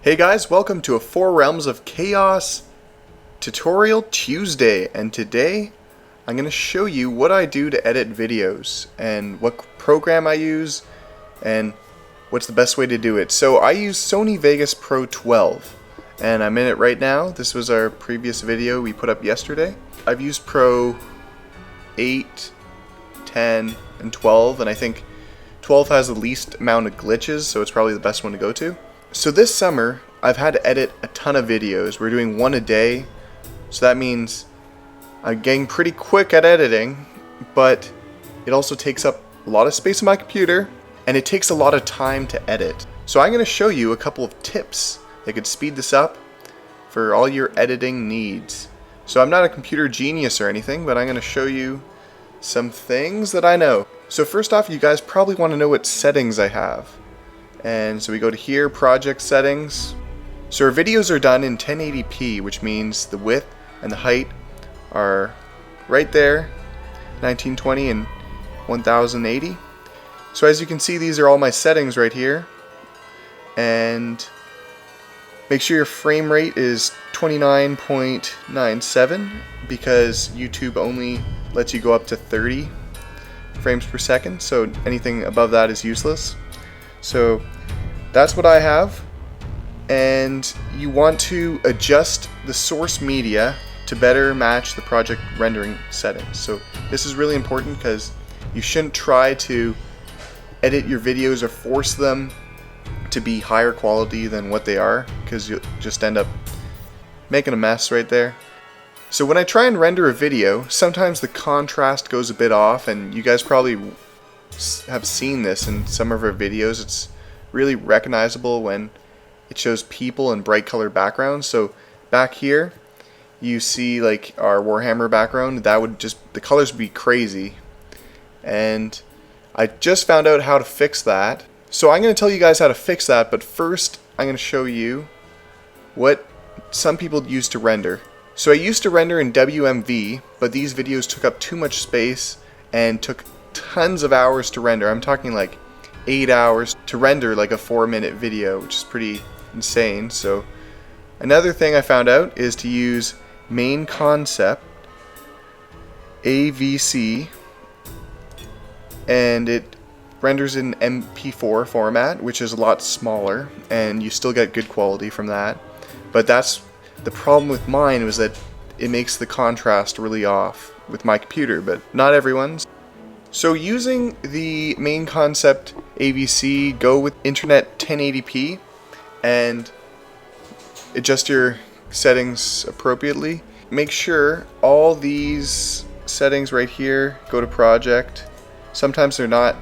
Hey guys, welcome to a 4 Realms of Chaos Tutorial Tuesday, and today I'm going to show you what I do to edit videos and what program I use and what's the best way to do it. So I use Sony Vegas Pro 12 and I'm in it right now. This was our previous video we put up yesterday. I've used Pro 8, 10, and 12, and I think 12 has the least amount of glitches, so it's probably the best one to go to. So this summer, I've had to edit a ton of videos. We're doing one a day, so that means I'm getting pretty quick at editing, but it also takes up a lot of space on my computer, and it takes a lot of time to edit. So I'm going to show you a couple of tips that could speed this up for all your editing needs. So I'm not a computer genius or anything, but I'm going to show you some things that I know. So first off, you guys probably want to know what settings I have. And so we go to here, project settings. So our videos are done in 1080p, which means the width and the height are right there, 1920 and 1080. So as you can see, these are all my settings right here. And make sure your frame rate is 29.97 because YouTube only lets you go up to 30 frames per second, so anything above that is useless. So that's what I have, and you want to adjust the source media to better match the project rendering settings. So this is really important because you shouldn't try to edit your videos or force them to be higher quality than what they are, because you'll just end up making a mess right there. So when I try and render a video, sometimes the contrast goes a bit off, and you guys probably have seen this in some of our videos. It's really recognizable when it shows people in bright colored backgrounds. So back here you see like our Warhammer background, that would just, the colors would be crazy, and I just found out how to fix that. So I'm going to tell you guys how to fix that, but first I'm going to show you what some people use to render. So I used to render in WMV, but these videos took up too much space and took tons of hours to render. I'm talking like 8 hours to render like a 4-minute video, which is pretty insane. So another thing I found out is to use main concept AVC, and it renders in MP4 format, which is a lot smaller, and you still get good quality from that. But that's the problem with mine, was that it makes the contrast really off with my computer, but not everyone's. So using the main concept AVC, go with internet 1080p and adjust your settings appropriately. Make sure all these settings right here go to project. Sometimes they're not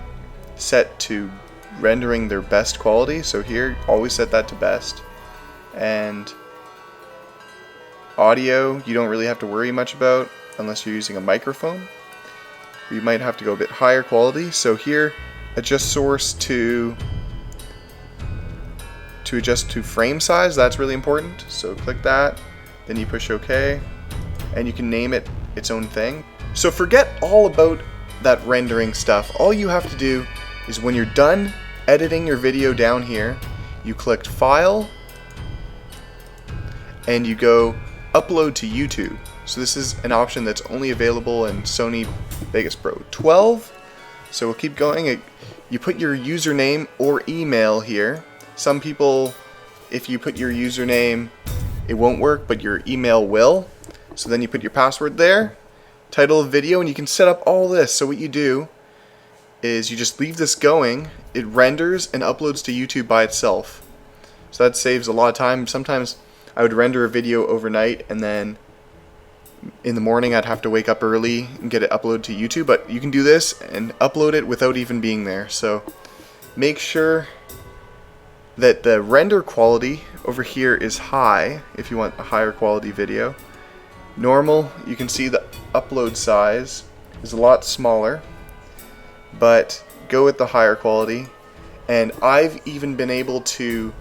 set to rendering their best quality, so here always set that to best. And audio you don't really have to worry much about unless you're using a microphone. You might have to go a bit higher quality. So here, adjust source to adjust to frame size. That's really important. So click that, then you push OK, and you can name it its own thing. So forget all about that rendering stuff. All you have to do is when you're done editing your video down here, you click File, and you go Upload to YouTube. So this is an option that's only available in Sony Vegas Pro 12. So we'll keep going. You put your username or email here. Some people, if you put your username, it won't work, but your email will. So then you put your password there, title of video, and you can set up all this. So what you do is you just leave this going. It renders and uploads to YouTube by itself. So that saves a lot of time. Sometimes I would render a video overnight, and then in the morning I'd have to wake up early and get it uploaded to YouTube, but you can do this and upload it without even being there. So make sure that the render quality over here is high if you want a higher quality video. Normal, you can see the upload size is a lot smaller, but go with the higher quality. And I've even been able to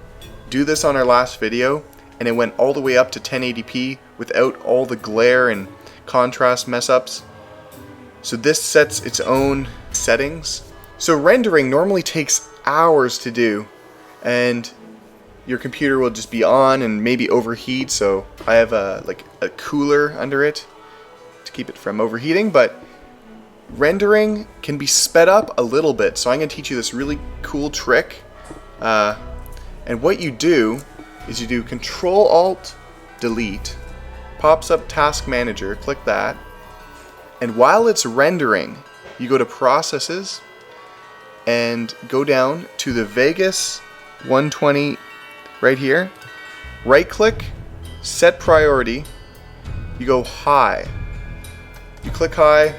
do this on our last video, and it went all the way up to 1080p without all the glare and contrast mess ups. So this sets its own settings. So rendering normally takes hours to do, and your computer will just be on and maybe overheat, so I have a cooler under it to keep it from overheating. But rendering can be sped up a little bit, so I'm going to teach you this really cool trick. And what you do is you do Control-Alt-Delete, pops up Task Manager, click that, and while it's rendering, you go to Processes and go down to the Vegas 120 right here, right click, set priority, you go high. You click high,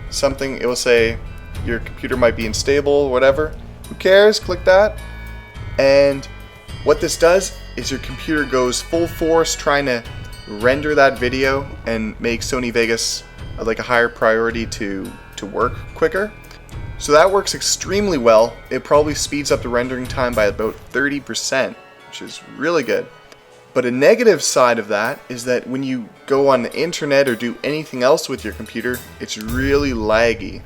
it will say your computer might be unstable, whatever. Who cares? Click that. And what this does is your computer goes full force trying to render that video and make Sony Vegas like a higher priority to work quicker. So that works extremely well. It probably speeds up the rendering time by about 30%, which is really good. But a negative side of that is that when you go on the internet or do anything else with your computer, it's really laggy.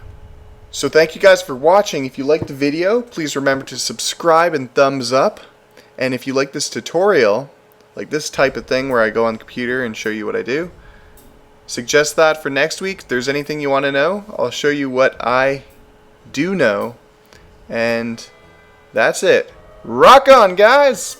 So thank you guys for watching. If you liked the video, please remember to subscribe and thumbs up. And if you like this tutorial, like this type of thing where I go on the computer and show you what I do, suggest that for next week. If there's anything you want to know, I'll show you what I do know. And that's it. Rock on, guys!